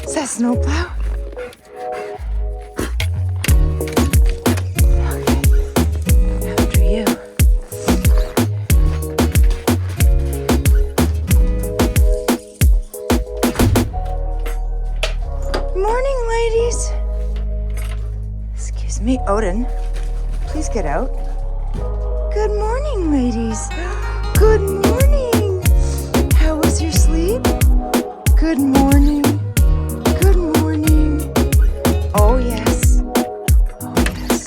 Is that snowplow? Okay. After you. Morning, ladies. Excuse me, Odin. Please get out. Good morning, ladies. Good morning. How was your sleep? Good morning. Good morning. Oh, yes. Oh, yes.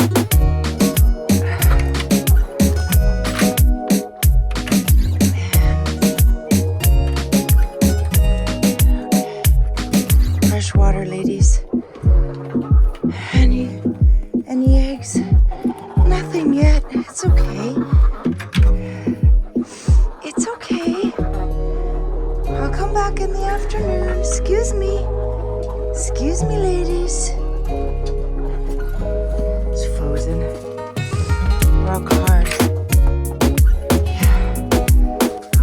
Fresh water, ladies. Any eggs? Nothing yet. It's okay. It's okay. I'll come back in the afternoon. Excuse me. Excuse me, ladies. It's frozen. Rock hard. Yeah.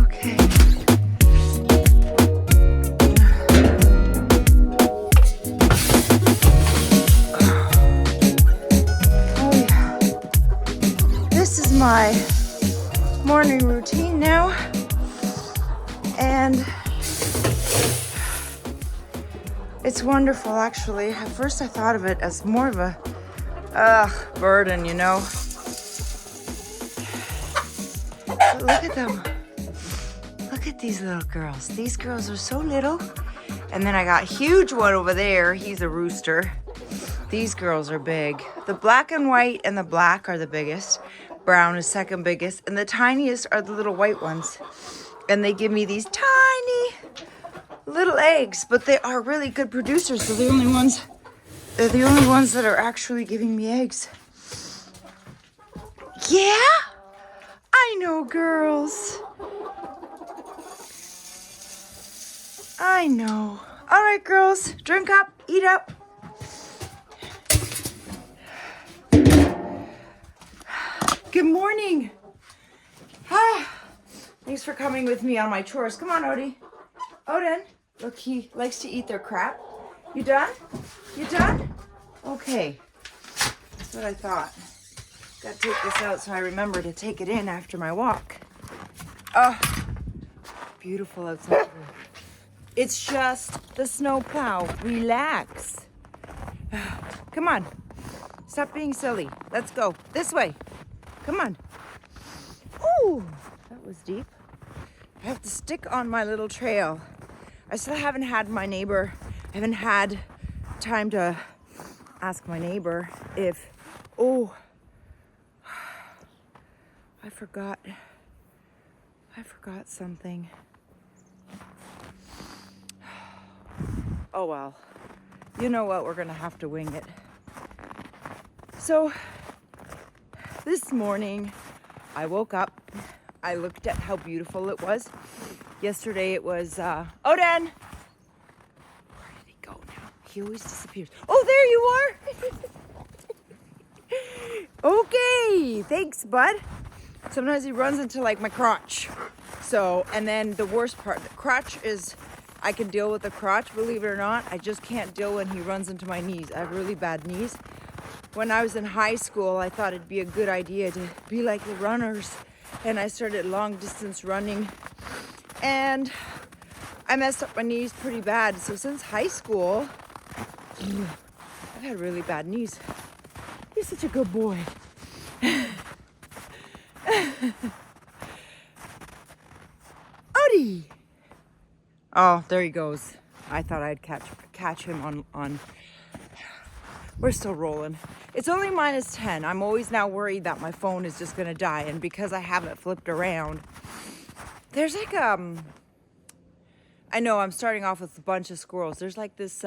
Okay. Oh, yeah. This is my morning routine now. And it's wonderful, actually. At first I thought of it as more of a burden, you know. But look at them. Look at these little girls. These girls are so little. And then I got a huge one over there. He's a rooster. These girls are big. The black and white and the black are the biggest. Brown is second biggest. And the tiniest are the little white ones. And they give me these tiny little eggs, but they are really good producers. They're the only ones that are actually giving me eggs. Yeah, I know, girls. I know. All right, girls, drink up, eat up. Good morning. Thanks for coming with me on my chores. Come on, Odie. Odin, look, he likes to eat their crap. You done? You done? Okay. That's what I thought. Gotta take this out so I remember to take it in after my walk. Oh, beautiful outside. It's just the snowplow. Relax. Come on. Stop being silly. Let's go. This way. Come on. Ooh, that was deep. I have to stick on my little trail. I still haven't had my neighbor. I haven't had time to ask my neighbor if, I forgot something. Oh well, you know what, we're gonna have to wing it. So this morning I woke up, I looked at how beautiful it was. Yesterday it was, Odin! Where did he go now? He always disappears. Oh, there you are! Okay, thanks, bud. Sometimes he runs into like my crotch. So, and then the worst part, the crotch is, I can deal with the crotch, believe it or not. I just can't deal when he runs into my knees. I have really bad knees. When I was in high school, I thought it'd be a good idea to be like the runners. And I started long distance running. And I messed up my knees pretty bad. So since high school, I've had really bad knees. You're such a good boy. Odie! Oh, there he goes. I thought I'd catch him on. We're still rolling. It's only -10. I'm always now worried that my phone is just gonna die, and because I have it flipped around, there's like I know I'm starting off with a bunch of squirrels. There's like this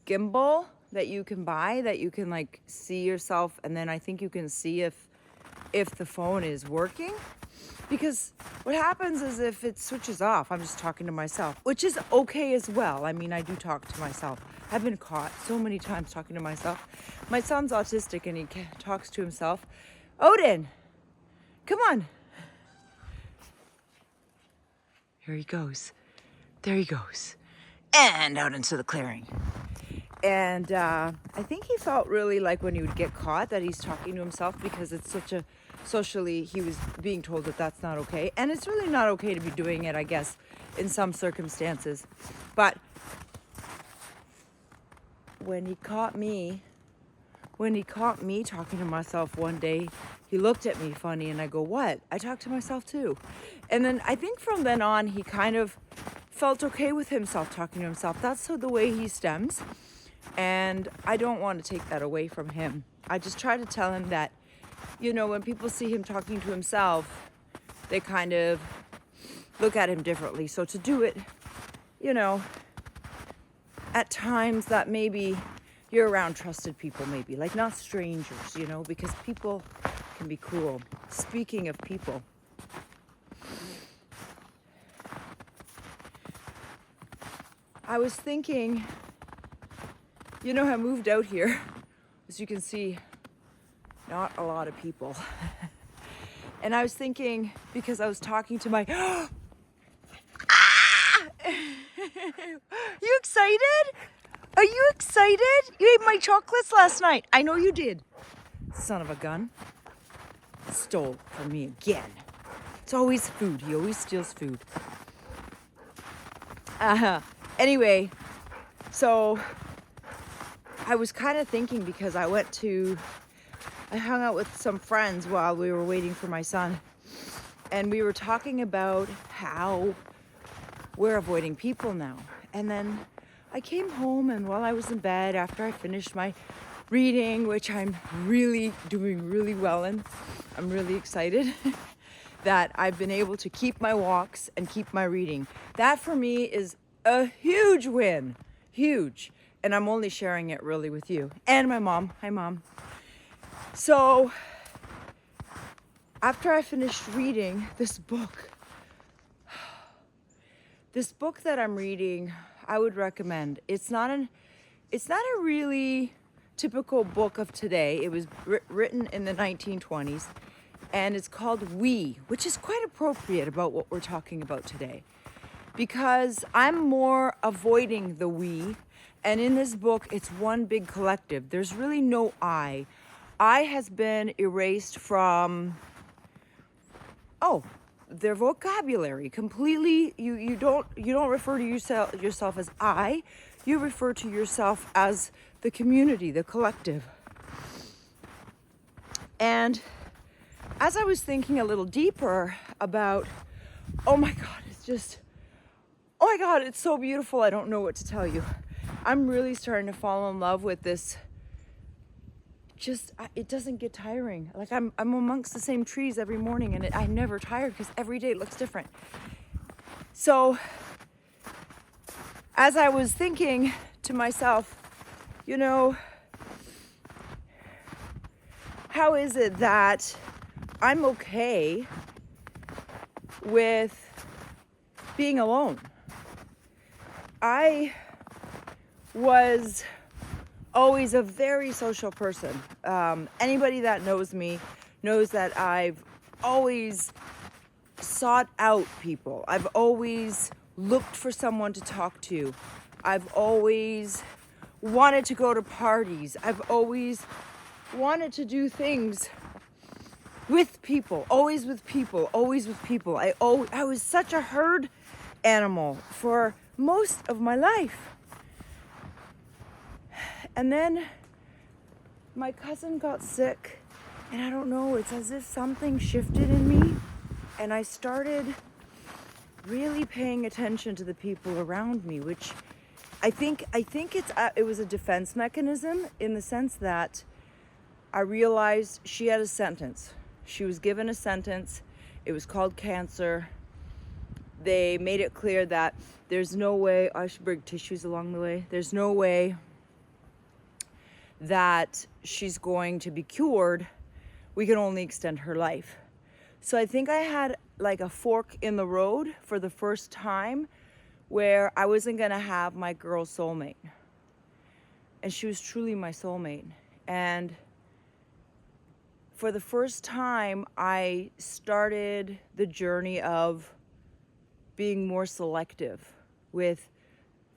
gimbal that you can buy that you can like see yourself, and then I think you can see if the phone is working. Because what happens is if it switches off, I'm just talking to myself, which is okay as well. I mean, I do talk to myself. I've been caught so many times talking to myself. My son's autistic and he talks to himself. Odin, come on. Here he goes. There he goes. and out into the clearing. And I think he felt really like when he would get caught that he's talking to himself, because it's such a socially, he was being told that that's not okay. And it's really not okay to be doing it, I guess, in some circumstances. But when he caught me talking to myself one day, he looked at me funny, and I go, what? I talk to myself too. And then I think from then on, he kind of felt okay with himself talking to himself. That's the way he stems. And I don't want to take that away from him. I just try to tell him that, you know, when people see him talking to himself, they kind of look at him differently. So to do it, you know, at times that maybe you're around trusted people, maybe, like not strangers, you know, because people can be cruel. Speaking of people, I was thinking, you know, I moved out here, as you can see, not a lot of people. And I was thinking, because I was talking to my, You excited? Are you excited? You ate my chocolates last night. I know you did. Son of a gun. Stole from me again. It's always food. He always steals food. Anyway, so I was kind of thinking, because I hung out with some friends while we were waiting for my son. And we were talking about how we're avoiding people now. And then I came home, and while I was in bed, after I finished my reading, which I'm really doing really well in, I'm really excited that I've been able to keep my walks and keep my reading. That for me is a huge win. Huge. And I'm only sharing it really with you and my mom. Hi, Mom. So after I finished reading this book that I'm reading, I would recommend. It's not a really typical book of today. It was written in the 1920s, and it's called We, which is quite appropriate about what we're talking about today, because I'm more avoiding the we, and in this book, it's one big collective. There's really no I. I has been erased from, their vocabulary completely. You don't refer to yourself as I. You refer to yourself as the community, the collective. And as I was thinking a little deeper about, oh my God, it's so beautiful. I don't know what to tell you. I'm really starting to fall in love with this. It doesn't get tiring. Like I'm amongst the same trees every morning, and I'm never tired, because every day it looks different. So as I was thinking to myself, you know, how is it that I'm okay with being alone? I was always a very social person. Anybody that knows me knows that I've always sought out people. I've always looked for someone to talk to. I've always wanted to go to parties. I've always wanted to do things with people, always with people, always with people. I was such a herd animal for most of my life. And then my cousin got sick, and I don't know, it's as if something shifted in me, and I started really paying attention to the people around me, which I think it was a defense mechanism, in the sense that I realized she had a sentence. She was given a sentence. It was called cancer. They made it clear that there's no way, I should bring tissues along the way, there's no way that she's going to be cured. We can only extend her life. So I think I had like a fork in the road for the first time, where I wasn't gonna have my girl soulmate. And she was truly my soulmate. And for the first time, I started the journey of being more selective with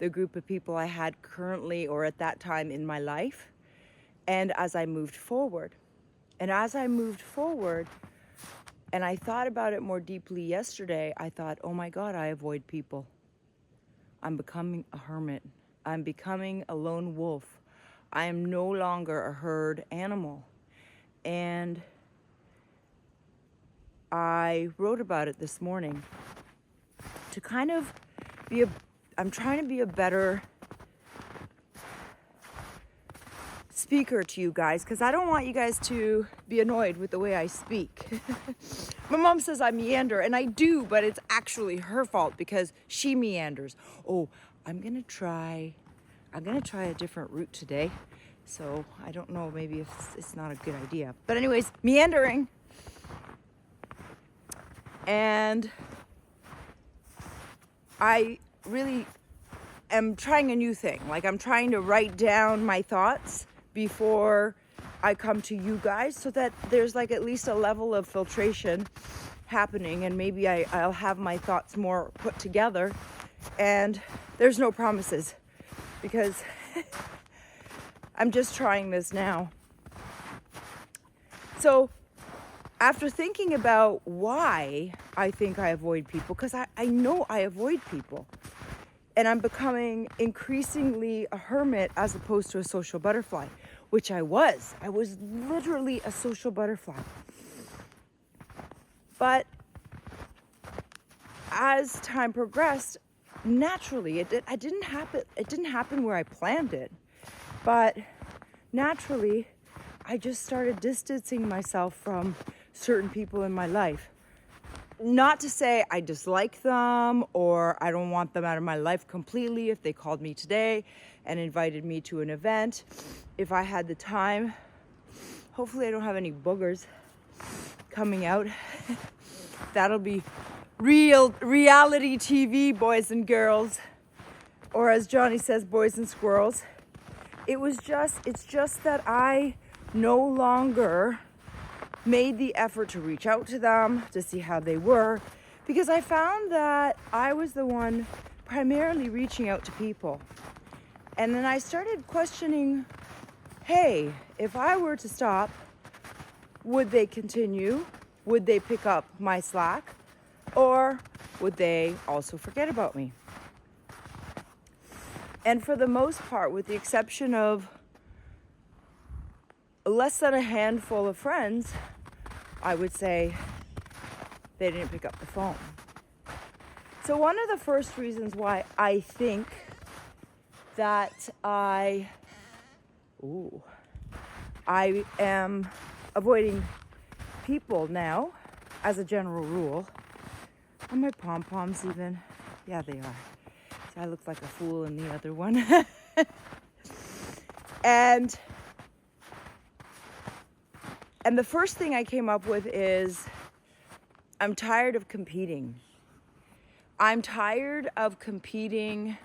the group of people I had currently or at that time in my life, and as I moved forward. And as I moved forward, and I thought about it more deeply yesterday, I thought, oh my God, I avoid people. I'm becoming a hermit. I'm becoming a lone wolf. I am no longer a herd animal. And I wrote about it this morning to kind of I'm trying to be a better speaker to you guys, because I don't want you guys to be annoyed with the way I speak. My mom says I meander, and I do, but it's actually her fault because she meanders. Oh, I'm gonna try a different route today. So I don't know, maybe if it's not a good idea. But anyways, meandering. And I really am trying a new thing. Like, I'm trying to write down my thoughts before I come to you guys, so that there's like at least a level of filtration happening, and maybe I'll have my thoughts more put together. And there's no promises, because I'm just trying this now. So after thinking about why I think I avoid people, because I know I avoid people, and I'm becoming increasingly a hermit as opposed to a social butterfly, which I was. I was literally a social butterfly. But as time progressed, naturally, it didn't happen where I planned it. But naturally, I just started distancing myself from certain people in my life. Not to say I dislike them or I don't want them out of my life completely. If they called me today and invited me to an event, if I had the time, hopefully I don't have any boogers coming out. That'll be real reality TV, boys and girls. Or as Johnny says, boys and squirrels. It's just that I no longer made the effort to reach out to them to see how they were, because I found that I was the one primarily reaching out to people. And then I started questioning, hey, if I were to stop, would they continue? Would they pick up my slack? Or would they also forget about me? And for the most part, with the exception of less than a handful of friends, I would say they didn't pick up the phone. So one of the first reasons why I think that I am avoiding people now, as a general rule. Are my pom-poms even? Yeah, they are. So I look like a fool in the other one. And the first thing I came up with is, I'm tired of competing. I'm tired of competing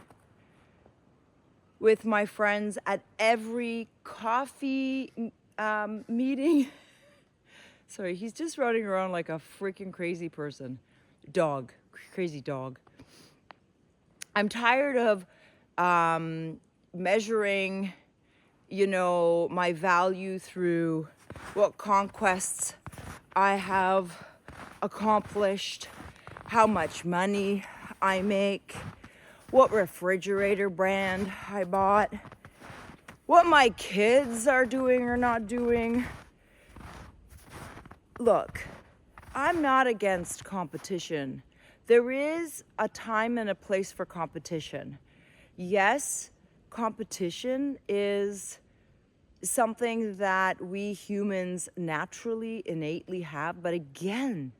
with my friends at every coffee meeting. Sorry, he's just running around like a freaking crazy person. Crazy dog. I'm tired of measuring, my value through what conquests I have accomplished, how much money I make, what refrigerator brand I bought, what my kids are doing or not doing. Look, I'm not against competition. There is a time and a place for competition. Yes, competition is something that we humans naturally, innately have. But again,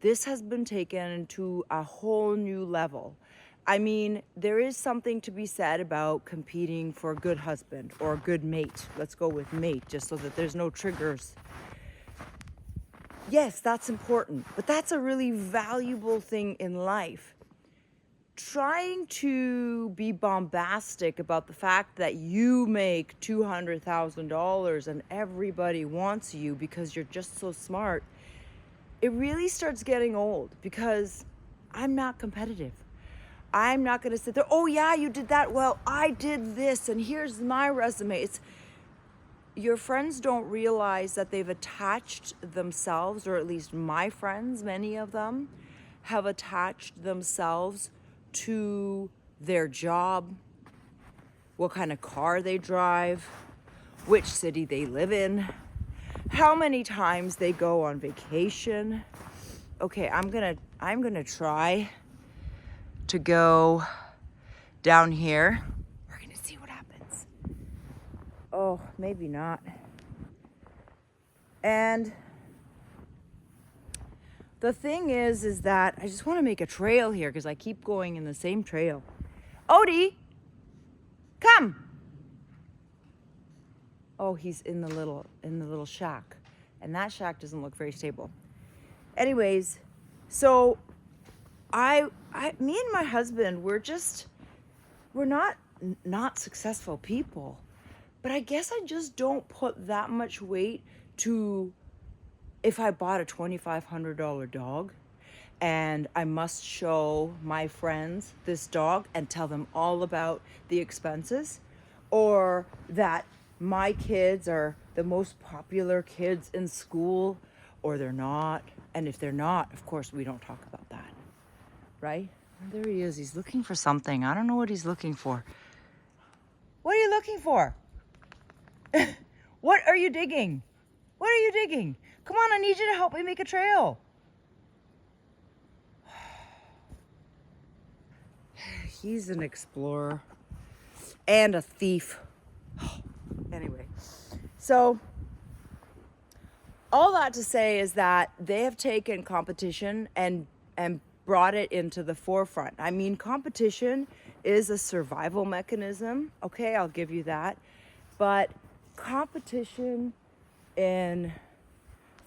this has been taken to a whole new level. I mean, there is something to be said about competing for a good husband or a good mate. Let's go with mate, just so that there's no triggers. Yes, that's important, but that's a really valuable thing in life. Trying to be bombastic about the fact that you make $200,000 and everybody wants you because you're just so smart, it really starts getting old, because I'm not competitive. I'm not going to sit there, oh yeah, you did that. Well, I did this and here's my resume. Your friends don't realize that they've attached themselves, or at least my friends, many of them, have attached themselves to their job, what kind of car they drive, which city they live in, how many times they go on vacation. Okay, I'm gonna try to go down here. We're gonna see what happens. Oh, maybe not. And the thing is that I just want to make a trail here because I keep going in the same trail. Odie, come. Oh, he's in the little shack, and that shack doesn't look very stable. Anyways, so me and my husband, we're not successful people, but I guess I just don't put that much weight to if I bought a $2,500 dog and I must show my friends this dog and tell them all about the expenses, or that my kids are the most popular kids in school, or they're not. And if they're not, of course, we don't talk about that, right? There he is. He's looking for something. I don't know what he's looking for. What are you looking for? What are you digging? What are you digging? Come on, I need you to help me make a trail. He's an explorer and a thief. Anyway, so all that to say is that they have taken competition and brought it into the forefront. I mean, competition is a survival mechanism. Okay, I'll give you that. But competition in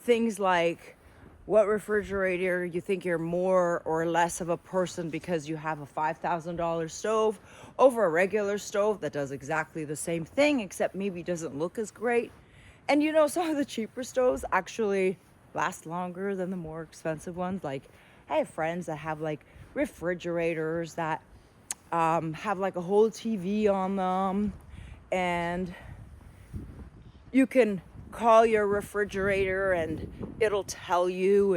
things like what refrigerator you think you're more or less of a person because you have a $5,000 stove over a regular stove that does exactly the same thing, except maybe doesn't look as great. And you know, some of the cheaper stoves actually last longer than the more expensive ones. Like, I have friends that have like refrigerators that have like a whole TV on them, and you can call your refrigerator and it'll tell you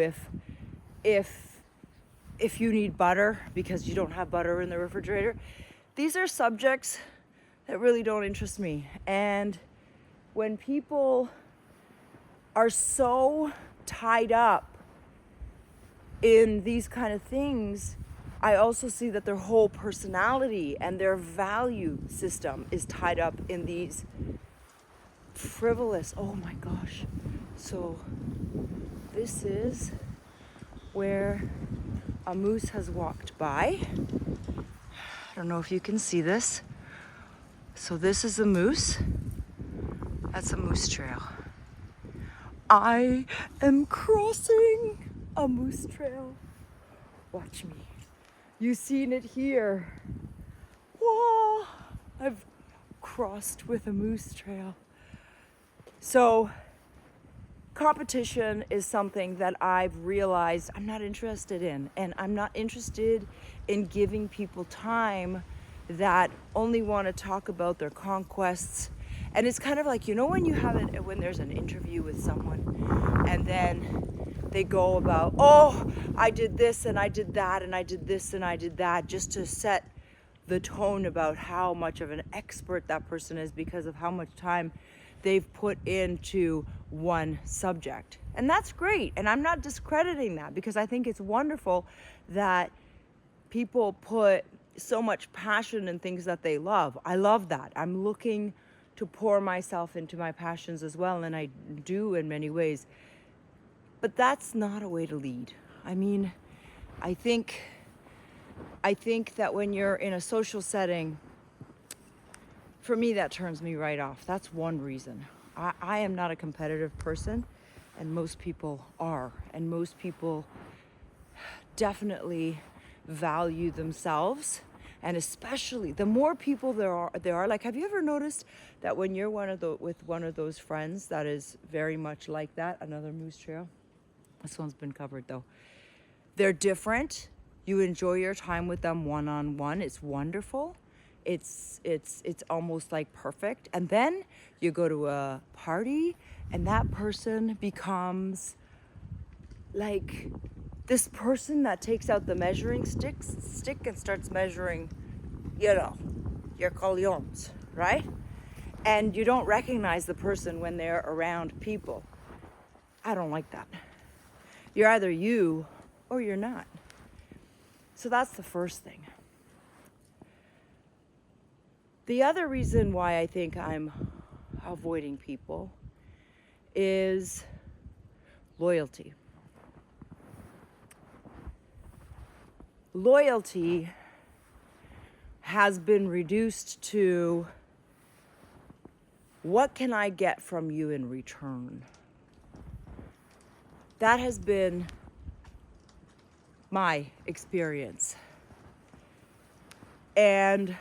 if you need butter because you don't have butter in the refrigerator. These are subjects that really don't interest me. And when people are so tied up in these kind of things, I also see that their whole personality and their value system is tied up in these frivolous, oh my gosh. So this is where a moose has walked by. I don't know if you can see this. So this is a moose. That's a moose trail. I am crossing a moose trail. Watch me. You've seen it here. Whoa! I've crossed with a moose trail. So competition is something that I've realized I'm not interested in, and I'm not interested in giving people time that only want to talk about their conquests. And it's kind of like, you know, when you have it, when there's an interview with someone and then they go about, oh, I did this and I did that and I did this and I did that, just to set the tone about how much of an expert that person is because of how much time they've put into one subject. And that's great. And I'm not discrediting that, because I think it's wonderful that people put so much passion in things that they love. I love that. I'm looking to pour myself into my passions as well, and I do in many ways. But that's not a way to lead. I mean, I think that when you're in a social setting, for me, that turns me right off. That's one reason. I am not a competitive person, and most people are. And most people definitely value themselves. And especially, the more people there are. Like, have you ever noticed that when you're with one of those friends that is very much like that, another moose trail? This one's been covered though. They're different, You enjoy your time with them one-on-one. It's wonderful. It's almost like perfect. And then you go to a party and that person becomes like this person that takes out the measuring stick and starts measuring, your colognes, right? And you don't recognize the person when they're around people. I don't like that. You're either you or you're not. So that's the first thing. The other reason why I think I'm avoiding people is loyalty. Loyalty has been reduced to, what can I get from you in return? That has been my experience. And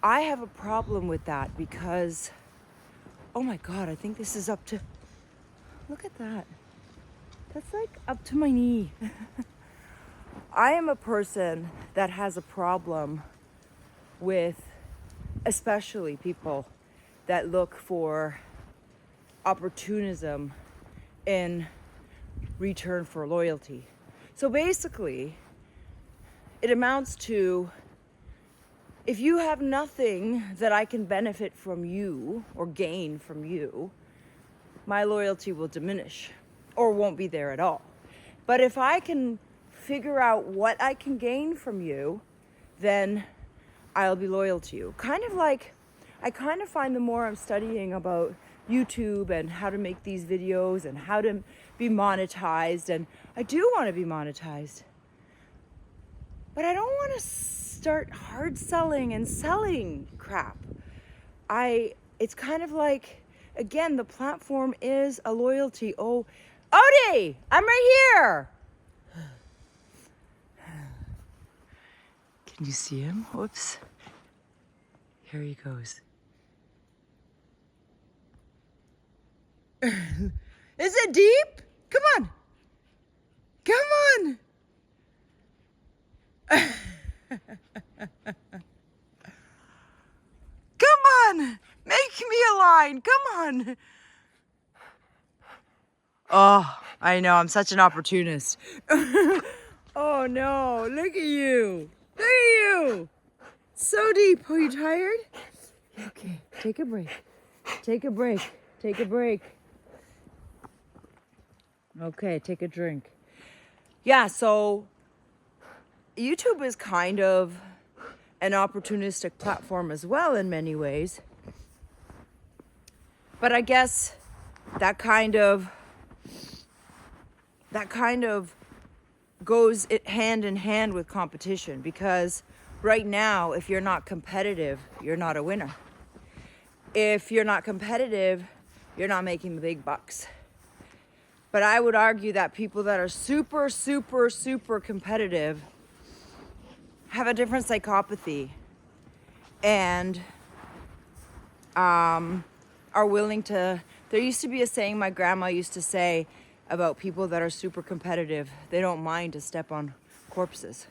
I have a problem with that because, oh my God, I think this is up to, look at that. That's like up to my knee. I am a person that has a problem with especially people that look for opportunism in return for loyalty. So basically, it amounts to, if you have nothing that I can benefit from you or gain from you, my loyalty will diminish or won't be there at all. But if I can figure out what I can gain from you, then I'll be loyal to you. Kind of like, I kind of find the more I'm studying about YouTube and how to make these videos and how to be monetized, and I do want to be monetized, but I don't want to start hard selling and selling crap. It's kind of like, again, the platform is a loyalty. Oh, Odie, I'm right here. Can you see him? Whoops. Here he goes. Is it deep? Come on. Come on. Come on. Make me a line. Come on. Oh, I know. I'm such an opportunist. Oh, no. Look at you. Look at you. So deep. Are you tired? Okay. Take a break. Take a break. Take a break. Okay, take a drink. Yeah, so YouTube is kind of an opportunistic platform as well in many ways. But I guess that kind of goes hand in hand with competition, because right now, if you're not competitive, you're not a winner. If you're not competitive, you're not making the big bucks. But I would argue that people that are super, super, super competitive have a different psychopathy and are willing to, there used to be a saying my grandma used to say about people that are super competitive, they don't mind to step on corpses.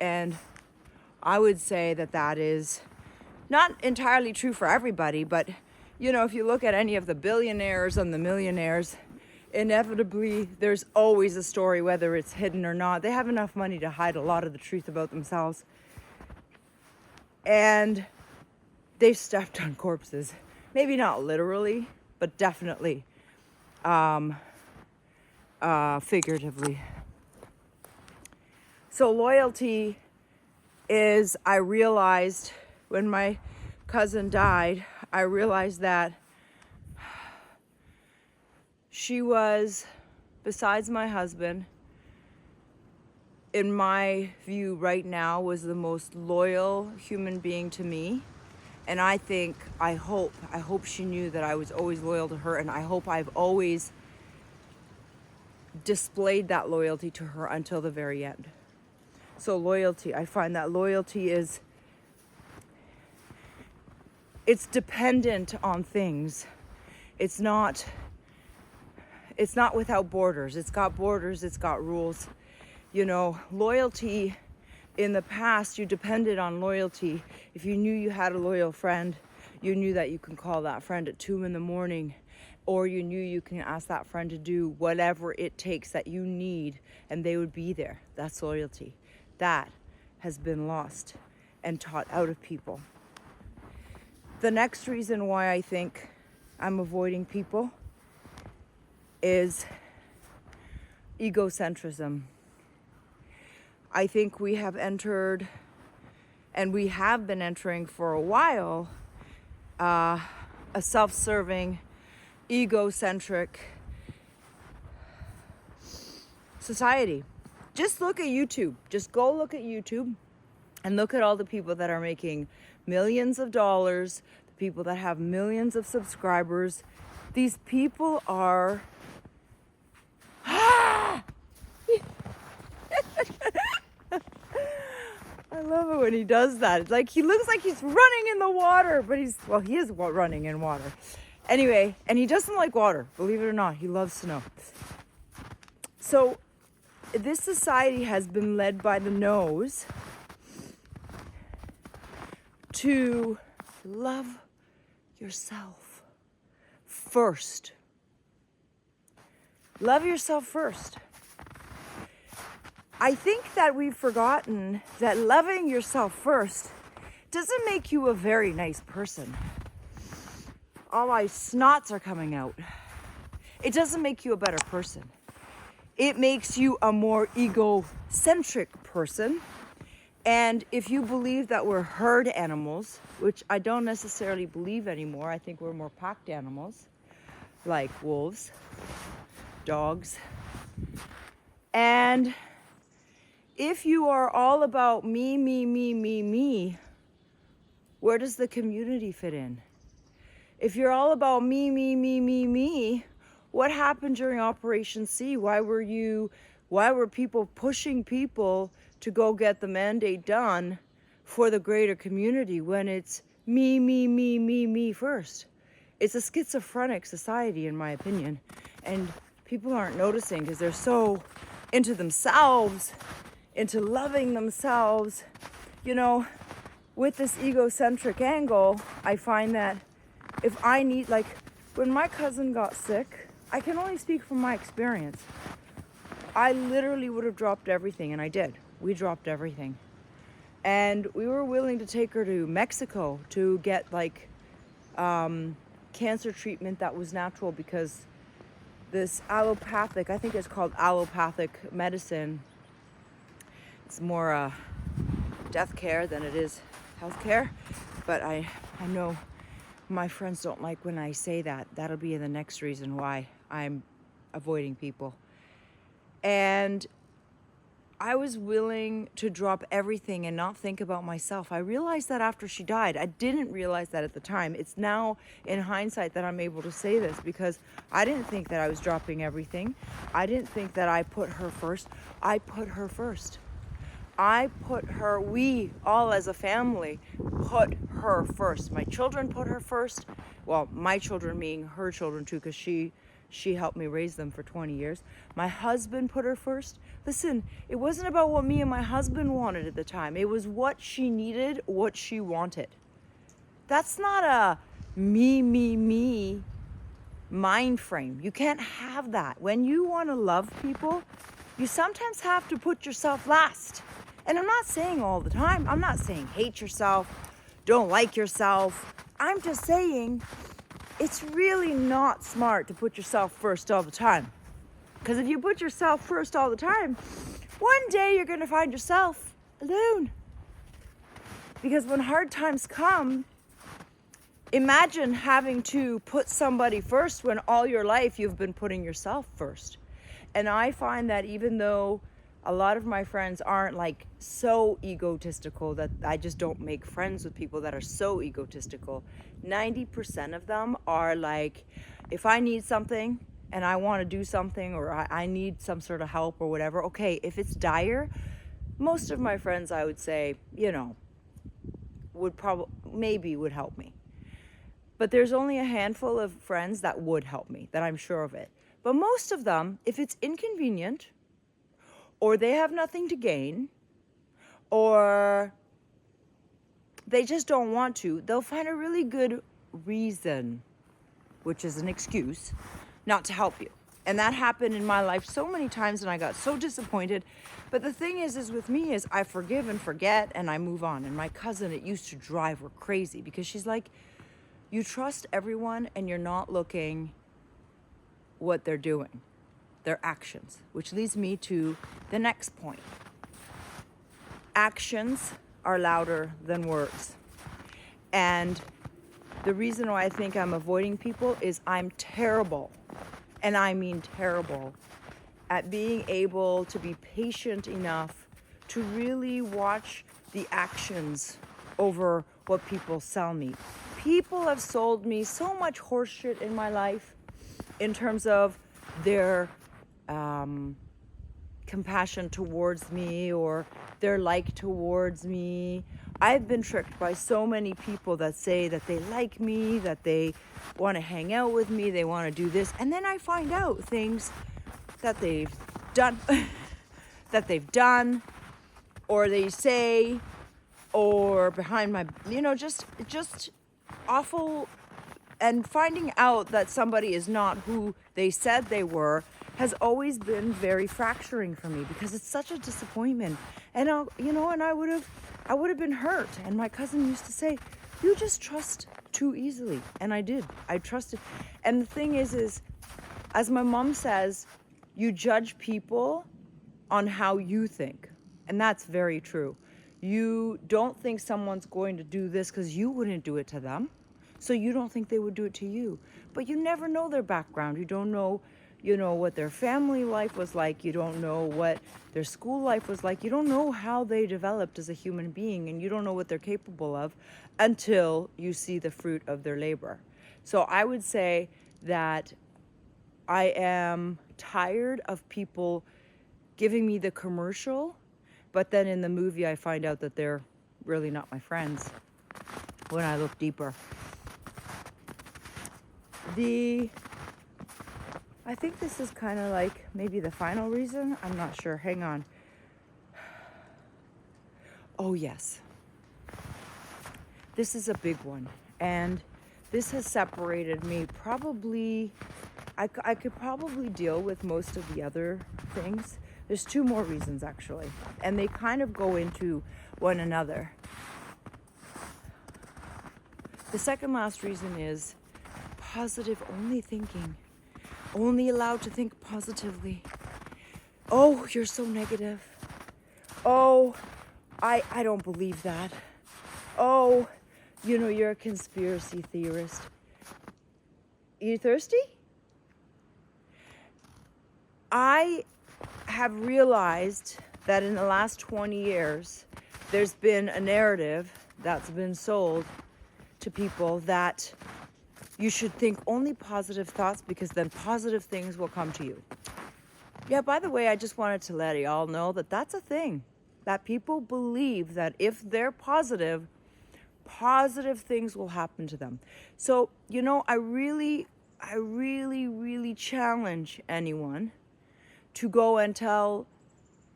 And I would say that that is not entirely true for everybody, but if you look at any of the billionaires and the millionaires, inevitably there's always a story, whether it's hidden or not. They have enough money to hide a lot of the truth about themselves. And they've stepped on corpses. Maybe not literally, but definitely figuratively. So loyalty is, I realized when my cousin died, I realized that she was, besides my husband, in my view right now, was the most loyal human being to me. And I hope she knew that I was always loyal to her, and I hope I've always displayed that loyalty to her until the very end. So loyalty, I find that loyalty is, it's dependent on things. It's not without borders. It's got borders, it's got rules. You know, loyalty, in the past, you depended on loyalty. If you knew you had a loyal friend, you knew that you can call that friend at 2 a.m, or you knew you can ask that friend to do whatever it takes that you need, and they would be there. That's loyalty. That has been lost and taught out of people. The next reason why I think I'm avoiding people is egocentrism. I think we have entered, and we have been entering for a while, a self-serving, ego-centric society. Just look at YouTube. Just go look at YouTube and look at all the people that are making millions of dollars, the people that have millions of subscribers. These people are... I love it when he does that. It's like he looks like he's running in the water, but he is running in water. Anyway, and he doesn't like water, believe it or not. He loves snow. So this society has been led by the nose to love yourself first. Love yourself first. I think that we've forgotten that loving yourself first doesn't make you a very nice person. All my snots are coming out. It doesn't make you a better person. It makes you a more egocentric person. And if you believe that we're herd animals, which I don't necessarily believe anymore, I think we're more packed animals, like wolves, dogs. And if you are all about me, where does the community fit in? If you're all about me, what happened during Operation C? Why were people pushing people to go get the mandate done for the greater community when it's me first? It's a schizophrenic society, in my opinion. And people aren't noticing because they're so into themselves, into loving themselves. You know, with this egocentric angle, I find that if I need, like, when my cousin got sick, I can only speak from my experience. I literally would have dropped everything, and I did. We dropped everything. And we were willing to take her to Mexico to get, like, cancer treatment that was natural, because this allopathic, I think it's called allopathic medicine, it's more death care than it is health care. But I know my friends don't like when I say that. That'll be the next reason why I'm avoiding people. And I was willing to drop everything and not think about myself. I realized that after she died. I didn't realize that at the time. It's now in hindsight that I'm able to say this, because I didn't think that I was dropping everything. I didn't think that I put her first. I put her first. We all as a family put her first. My children put her first. Well, my children meaning her children too, because she helped me raise them for 20 years. My husband put her first. Listen, it wasn't about what me and my husband wanted at the time. It was what she needed, what she wanted. That's not a me mind frame. You can't have that. When you want to love people, you sometimes have to put yourself last. And I'm not saying all the time. I'm not saying hate yourself, don't like yourself. I'm just saying it's really not smart to put yourself first all the time. Because if you put yourself first all the time, one day you're going to find yourself alone. Because when hard times come, imagine having to put somebody first when all your life you've been putting yourself first. And I find that even though a lot of my friends aren't like so egotistical, that I just don't make friends with people that are so egotistical, 90% of them are like, if I need something and I want to do something, or I need some sort of help or whatever, okay, if it's dire, most of my friends, I would say, would help me. But there's only a handful of friends that would help me, that I'm sure of it. But most of them, if it's inconvenient, or they have nothing to gain, or they just don't want to, they'll find a really good reason, which is an excuse, not to help you. And that happened in my life so many times, and I got so disappointed. But the thing is with me is I forgive and forget, and I move on. And my cousin, it used to drive her crazy because she's like, you trust everyone and you're not looking what they're doing, their actions, which leads me to the next point. Actions are louder than words. And the reason why I think I'm avoiding people is I'm terrible, and I mean terrible, at being able to be patient enough to really watch the actions over what people sell me. People have sold me so much horseshit in my life in terms of their compassion towards me or their like towards me. I've been tricked by so many people that say that they like me, that they want to hang out with me, they want to do this, and then I find out things that they've done or they say, or behind my, just awful. And finding out that somebody is not who they said they were has always been very fracturing for me, because it's such a disappointment. And I would have been hurt. And my cousin used to say, you just trust too easily. And I did. I trusted. And the thing is as my mom says, you judge people on how you think. And that's very true. You don't think someone's going to do this because you wouldn't do it to them. So you don't think they would do it to you. But you never know their background. You don't know, what their family life was like. You don't know what their school life was like. You don't know how they developed as a human being, and you don't know what they're capable of until you see the fruit of their labor. So I would say that I am tired of people giving me the commercial, but then in the movie I find out that they're really not my friends when I look deeper. I think this is kind of like maybe the final reason. I'm not sure. Hang on. Oh, yes. This is a big one. And this has separated me probably. I could probably deal with most of the other things. There's two more reasons, actually. And they kind of go into one another. The second last reason is positive only thinking. Only allowed to think positively. Oh, you're so negative. Oh, I don't believe that. Oh, you're a conspiracy theorist. You thirsty? I have realized that in the last 20 years, there's been a narrative that's been sold to people that you should think only positive thoughts, because then positive things will come to you. Yeah, by the way, I just wanted to let y'all know that that's a thing. That people believe that if they're positive things will happen to them. So, I really challenge anyone to go and tell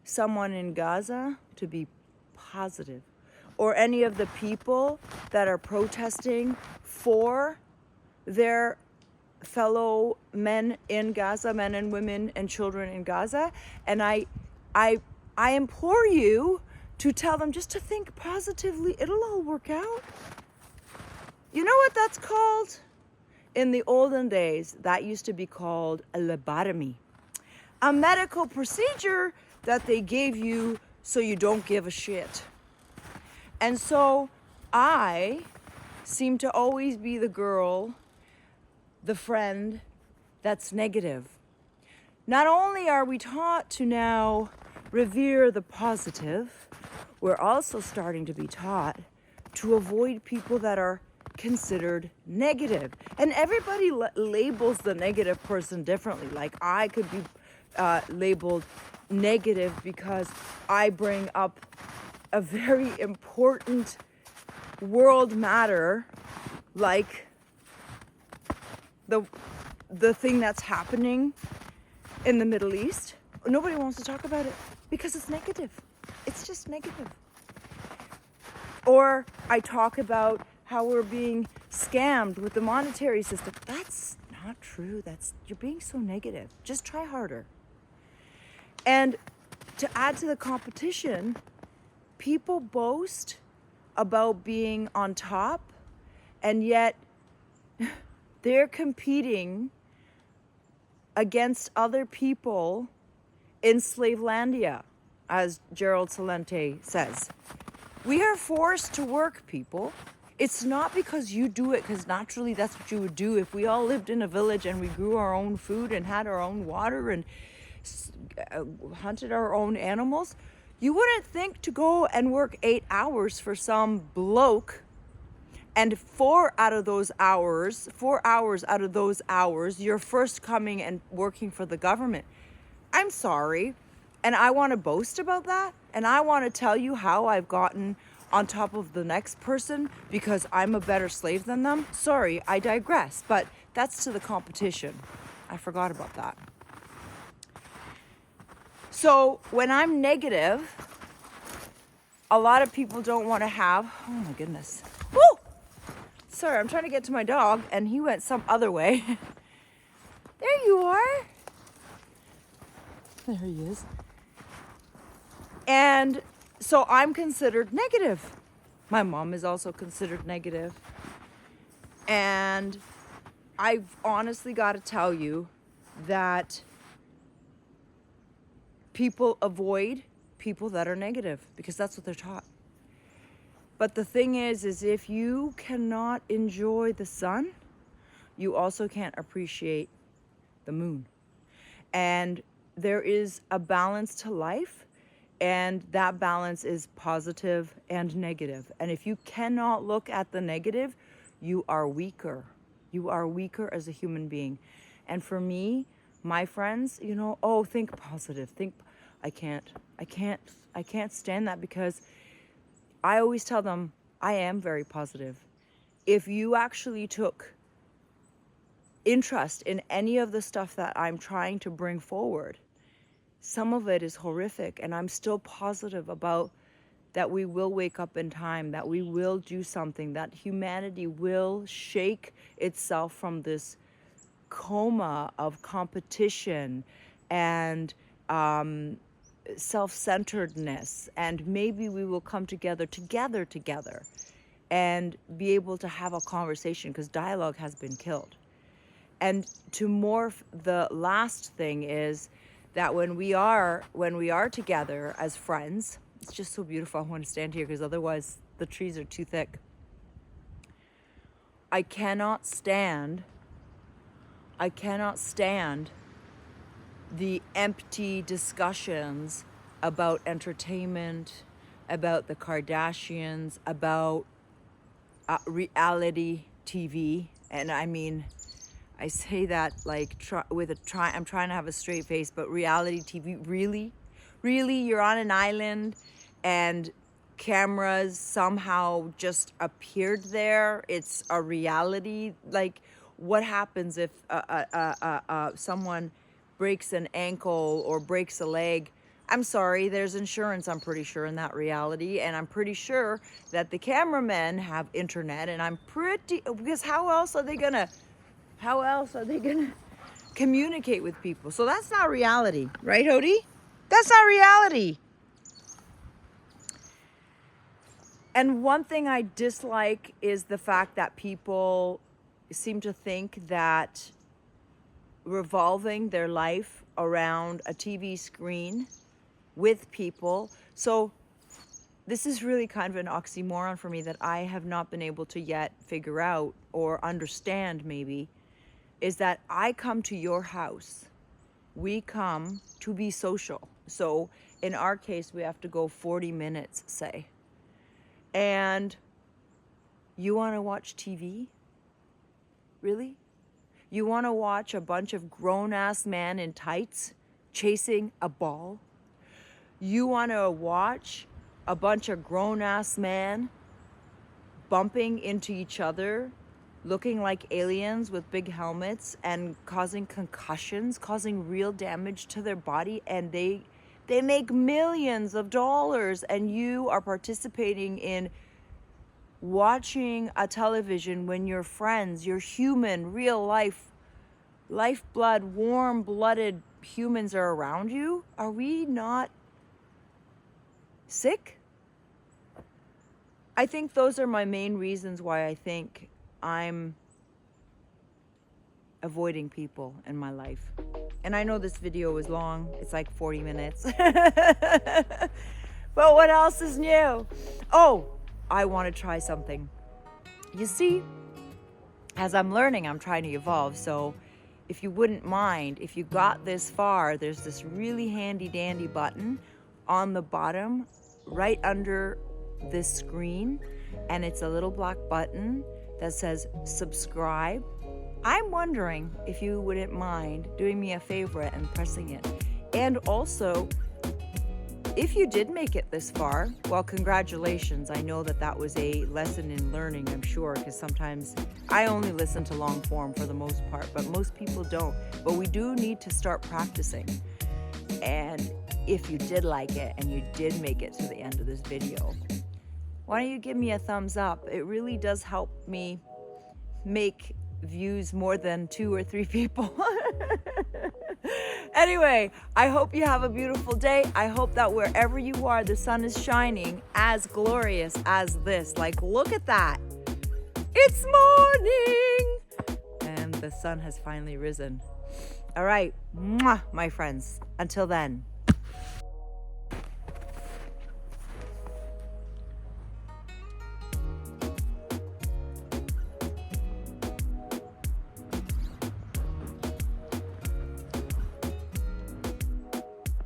someone in Gaza to be positive, or any of the people that are protesting for their fellow men in Gaza, men and women and children in Gaza. And I implore you to tell them just to think positively. It'll all work out. You know what that's called? In the olden days, that used to be called a lobotomy, a medical procedure that they gave you so you don't give a shit. And so I seem to always be the girl, the friend that's negative. Not only are we taught to now revere the positive, we're also starting to be taught to avoid people that are considered negative. And everybody labels the negative person differently. Like I could be labeled negative because I bring up a very important world matter, like the thing that's happening in the Middle East, nobody wants to talk about it because it's negative. It's just negative. Or I talk about how we're being scammed with the monetary system. That's not true. You're being so negative. Just try harder. And to add to the competition, people boast about being on top, and yet they're competing against other people in Slavelandia, as Gerald Celente says. We are forced to work, people. It's not because you do it, because naturally that's what you would do if we all lived in a village and we grew our own food and had our own water and hunted our own animals. You wouldn't think to go and work 8 hours for some bloke, and 4 hours out of those hours, you're first coming and working for the government. I'm sorry. And I want to boast about that. And I want to tell you how I've gotten on top of the next person because I'm a better slave than them. Sorry, I digress. But that's to the competition. I forgot about that. So when I'm negative, a lot of people don't want to have, oh my goodness. Woo! Sorry, I'm trying to get to my dog and he went some other way. There you are. There he is. And so I'm considered negative. My mom is also considered negative. And I've honestly got to tell you that people avoid people that are negative because that's what they're taught. But the thing is if you cannot enjoy the sun, you also can't appreciate the moon. And there is a balance to life, and that balance is positive and negative. And if you cannot look at the negative, you are weaker. You are weaker as a human being. And for me, my friends, think positive. I can't stand that because I always tell them I am very positive. If you actually took interest in any of the stuff that I'm trying to bring forward, some of it is horrific, and I'm still positive about that we will wake up in time, that we will do something, that humanity will shake itself from this coma of competition and self-centeredness, and maybe we will come together and be able to have a conversation, because dialogue has been killed. And to morph, the last thing is that when we are together as friends, it's just so beautiful. I want to stand here because otherwise the trees are too thick. I cannot stand the empty discussions about entertainment, about the Kardashians, about reality TV. And I mean, I say that like I'm trying to have a straight face, but reality TV, really, you're on an island and cameras somehow just appeared there. It's a reality. Like, what happens if someone breaks an ankle or breaks a leg? I'm sorry, there's insurance, I'm pretty sure, in that reality. And I'm pretty sure that the cameramen have internet, and because how else are they gonna communicate with people? So that's not reality, right, Hody? That's not reality. And one thing I dislike is the fact that people seem to think that revolving their life around a TV screen with people. So this is really kind of an oxymoron for me that I have not been able to yet figure out or understand, maybe, is that I come to your house. We come to be social. So in our case, we have to go 40 minutes, say. And you want to watch TV? Really? You want to watch a bunch of grown-ass men in tights chasing a ball? You want to watch a bunch of grown-ass men bumping into each other looking like aliens with big helmets and causing concussions, causing real damage to their body, and they make millions of dollars, and you are participating in watching a television when your friends, your human, real life, lifeblood, warm-blooded humans are around you? Are we not sick? I think those are my main reasons why I think I'm avoiding people in my life. And I know this video is long. It's like 40 minutes. But what else is new? Oh, I want to try something. You see, as I'm learning, I'm trying to evolve. So if you wouldn't mind, if you got this far, there's this really handy dandy button on the bottom right under this screen, and it's a little black button that says subscribe. I'm wondering if you wouldn't mind doing me a favor and pressing it. And also, if you did make it this far, well, congratulations. I know that was a lesson in learning, I'm sure, because sometimes I only listen to long form for the most part, but most people don't. But we do need to start practicing. And if you did like it and you did make it to the end of this video, why don't you give me a thumbs up? It really does help me make views more than 2 or 3 people. Anyway, I hope you have a beautiful day. I hope that wherever you are, the sun is shining as glorious as this. Like, look at that. It's morning. And the sun has finally risen. All right, mwah, my friends. Until then.